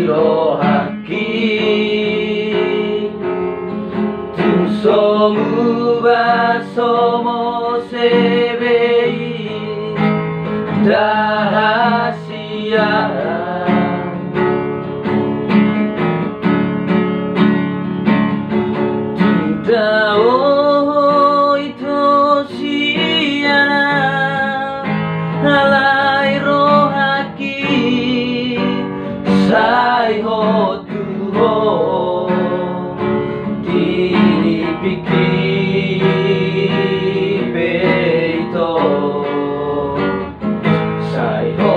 rohaki tu somu basomo sebei rahasia Tundao itu siana alai rohaki sai ho tuho dipiki beito sai ho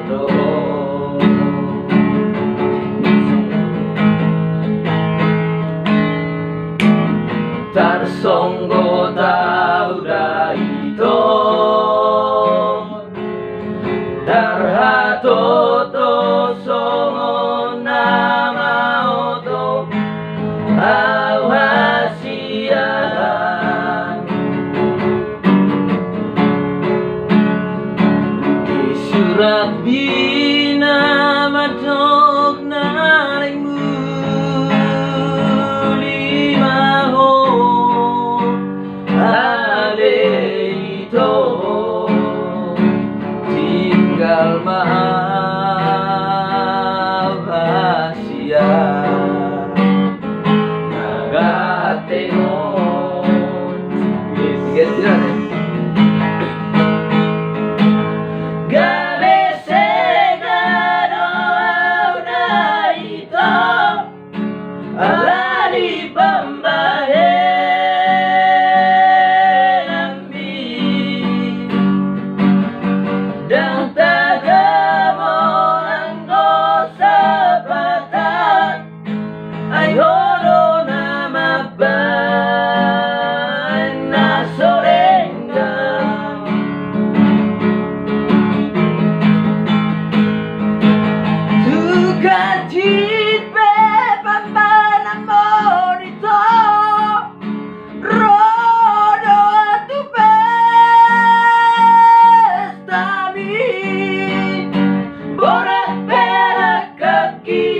to tarsonggo taura ito darhato to songo nama oto awasia di surat bina matok naringmu tinggal mahabasia nagateno gabe segano auna ito alari pambahe dan tagamo anggo sabatan ayoro namaban na sorenga tukajit pe pambanan mo nito rodo tu pestami borak perak kaki